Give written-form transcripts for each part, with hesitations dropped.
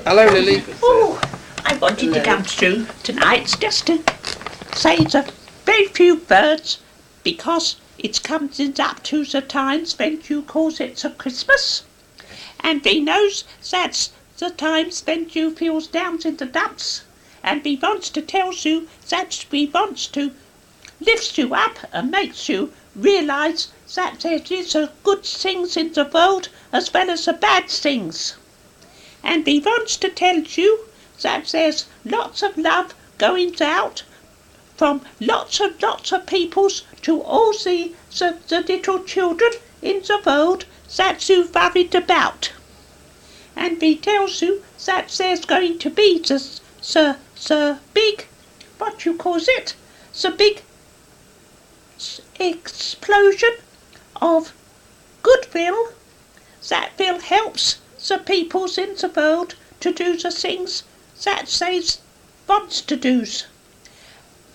Hello, Lily. Oh, I wanted to come through tonight just to say the very few words because it comes up to the times when you calls it the Christmas, and we knows that's the times when you feels down in the dumps, and we wants to tell you that we wants to lift you up and makes you realise that there is a good things in the world as well as the bad things. And we wants to tell you that there's lots of love going out from lots of peoples to all the little children in the world that you worried about. And we tells you that there's going to be the big, what you calls it, the big explosion of goodwill that will helps the peoples in the world to do the things that they wants to do.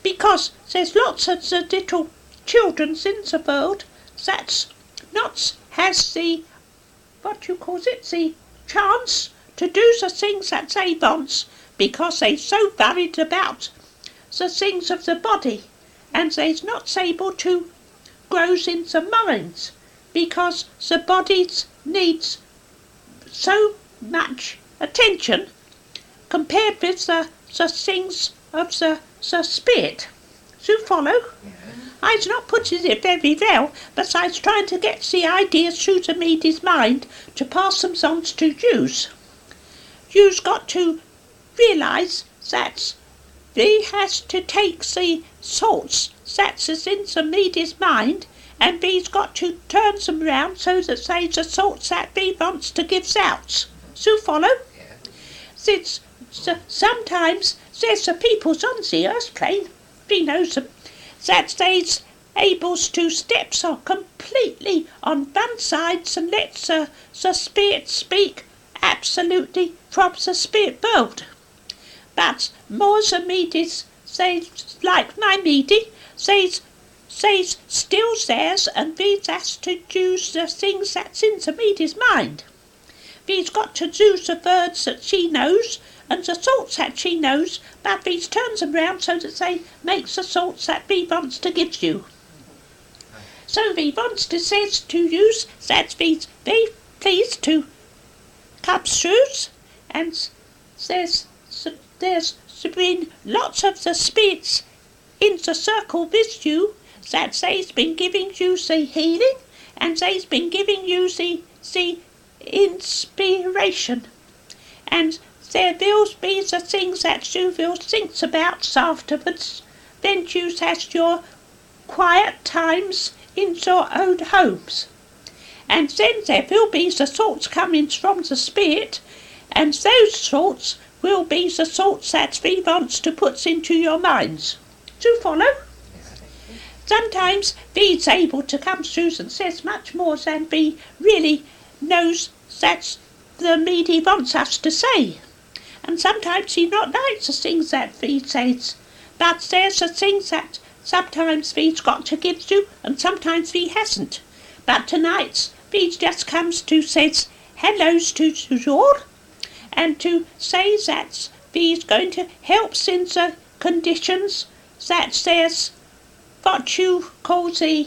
Because there's lots of the little children in the world that's not has the, what you calls it, the chance to do the things that they wants because they're so worried about the things of the body, and they's not able to grow in the minds because the body needs so much attention compared with the things of the spirit. Do you follow? Yeah. I's not putting it very well, but I's trying to get the ideas through the medy's mind to pass them on to yous. You's got to realise that we has to take the thoughts that's in the medy's mind, and we's got to turn them round so that they's the thoughts that we wants to give out. Do you follow? Yeah. Since sometimes there's the peoples on the earth plane, we knows them, that they's able to step so completely on one side and let the spirit speak absolutely from the spirit world. But more the medies, they, like my medi, they's still theirs, and we has to use the things that's in the medi's mind. We's got to use the words that she knows and the thoughts that she knows, but we turns them round so that they makes the thoughts that we wants to give you. So we wants to says to use that we's very pleased to come through, and there's been lots of the spirits in the circle with you that they's been giving you the healing, and they's been giving you the inspiration, and there will be the things that you will think about afterwards when you has your quiet times in your own homes. And then there will be the thoughts coming from the spirit, and those thoughts will be the thoughts that we wants to put into your minds. Do you follow? Sometimes we's able to come through and says much more than we really knows that the medi wants us to say. And sometimes he not likes the things that we says, but there's the things that sometimes we's got to give you and sometimes we hasn't. But tonight we just comes to says hellos to you all, and to say that we's going to help in the conditions that there's what you call the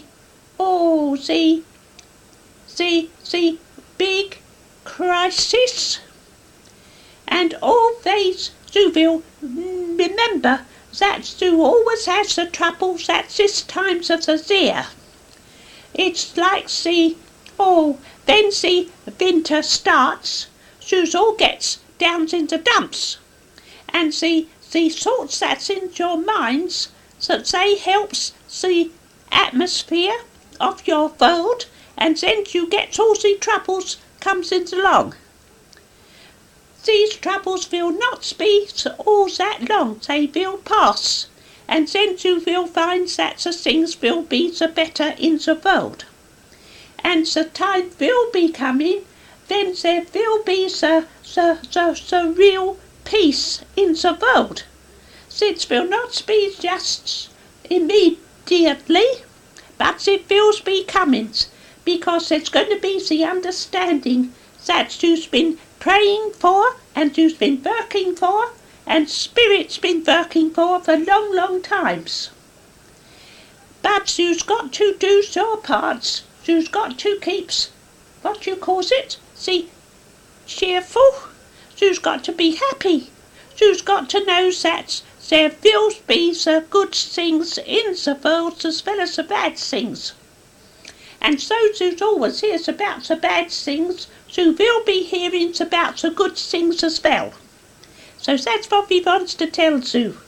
big crisis. And always you will remember that you always has the troubles at this times of the year. It's like then the winter starts, you all gets down in the dumps, and the thoughts that's in your minds, that they helps the atmosphere of your world, and then you get all the troubles comes in along. These troubles will not be all that long, they will pass, and then you will find that the things will be the better in the world. And the time will be coming, then there will be the real peace in the world. It will not be just immediately, but it will be coming, because there's going to be the understanding that you've been praying for and you've been working for, and spirit's been working for long, long times. But you've got to do your parts. You've got to keep, what you calls it, see, cheerful. You've got to be happy. You've got to know that there will be the good things in the world as well as the bad things. And so you always hears about the bad things, you will be hearing about the good things as well. So that's what we want to tell you.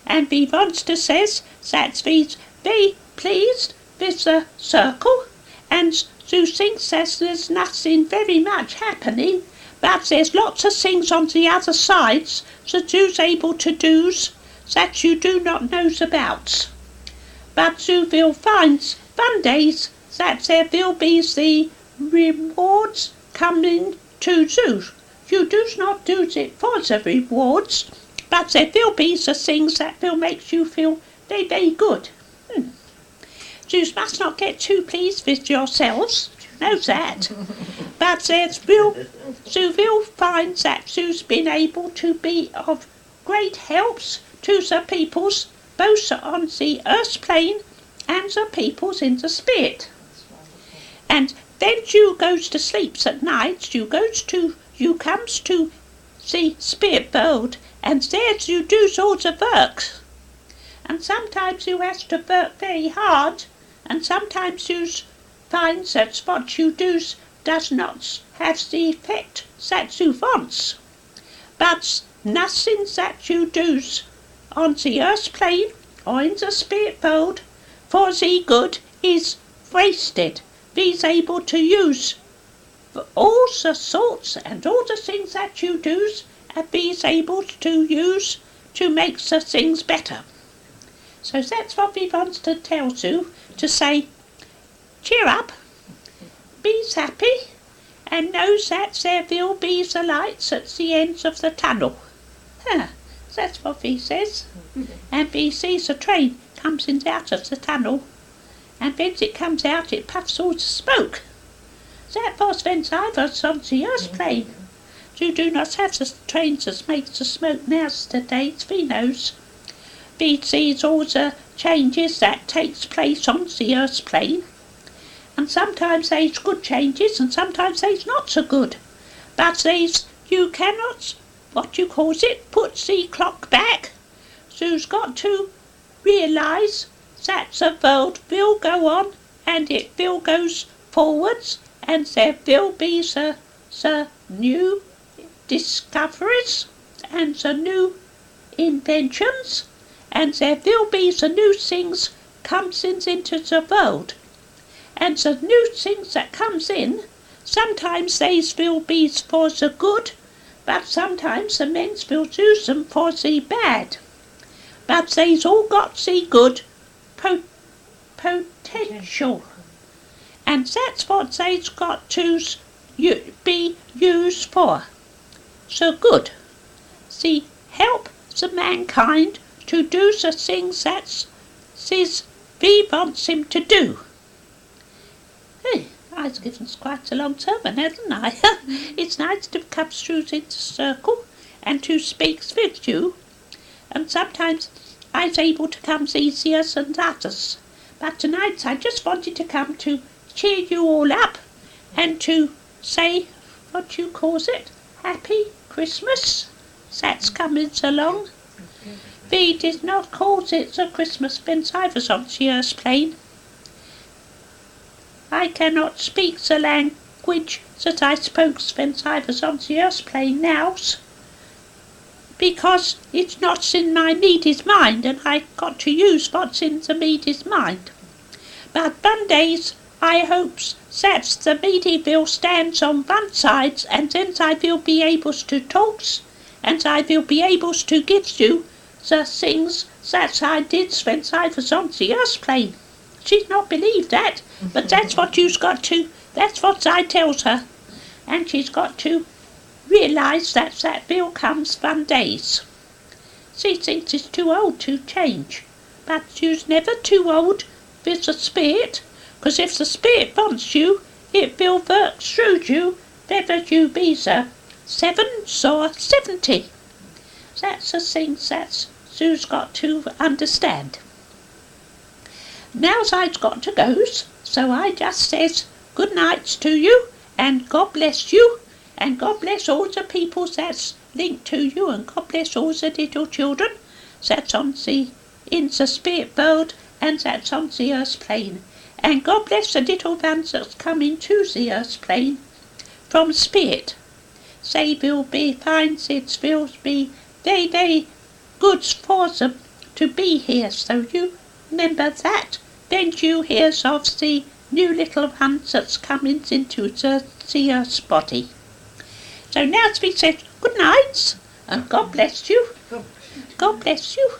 And we want to say that we be pleased with the circle, and you think that there's nothing very much happening, but there's lots of things on the other sides that you're able to do that you do not know about. But you will find one day that there will be the rewards coming to you. You do not do it for the rewards, but there will be the things that will make you feel very, very good. You must not get too pleased with yourselves, you know that. But you will find that you've been able to be of great helps to the peoples, both on the earth plane and the peoples in the spirit. And then you goes to sleep at night, you comes to the spirit world, and there you do all the work. And sometimes you have to work very hard, and sometimes you find that what you do does not have the effect that you want. But nothing that you do on the earth plane or in the spirit world for the good is wasted. Be's able to use all the thoughts and all the things that you do, and be's able to use to make the things better. So that's what we want to tell you, to say, cheer up, be happy, and know that there will be the lights at the ends of the tunnel. That's what he says. And he sees a train comes in out of the tunnel, and when it comes out it puffs all the smoke. That was when I was on the earth plane. You do not have the trains that make the smoke nowadays, we knows. We sees all the changes that takes place on the earth plane, and sometimes there's good changes and sometimes there's not so good. But there's, you cannot, what you calls it, put the clock back. So you've got to realise that the world will go on, and it will goes forwards, and there will be the new discoveries and the new inventions, and there will be the new things comes into the world. And the new things that comes in, sometimes they will be for the good, but sometimes the men will use them for the bad. But they's all got the good potential. And that's what they's got to be used for. So good. See, help the mankind to do the things that we wants him to do. Hey, I've given quite a long sermon, haven't I? It's nice to come through the circle and to speak with you. And sometimes I was able to come easier than others. But tonight I just wanted to come to cheer you all up and to say, what you calls it, Happy Christmas. That's coming along. We did not call it the Christmas when I was on the earth plane. I cannot speak the language that I spoke when I was on the earth plane now, because it's not in my meaty's mind, and I got to use what's in the meaty's mind. But one day I hopes that the meaty will stand on one side, and then I will be able to talk, and I will be able to give you the things that I did when I was on the earth plane. She's not believed that, but that's what you've got to, that's what I tells her. And she's got to realise that that will comes one days. She thinks it's too old to change, but you's never too old with the spirit, because if the spirit wants you, it will work through you, whether you be the 7 saw 70. That's the things that Sue's got to understand. Now's I've got to go, so I just says good nights to you, and God bless you, and God bless all the people that's linked to you, and God bless all the little children that's on in the spirit world and that's on the earth plane. And God bless the little ones that's come into the earth plane from spirit. They will be fine, it will be very, very good for them to be here. So you remember that when you hear of the new little ones that's coming into the earth's body. So now we said good nights and God bless you. God bless you.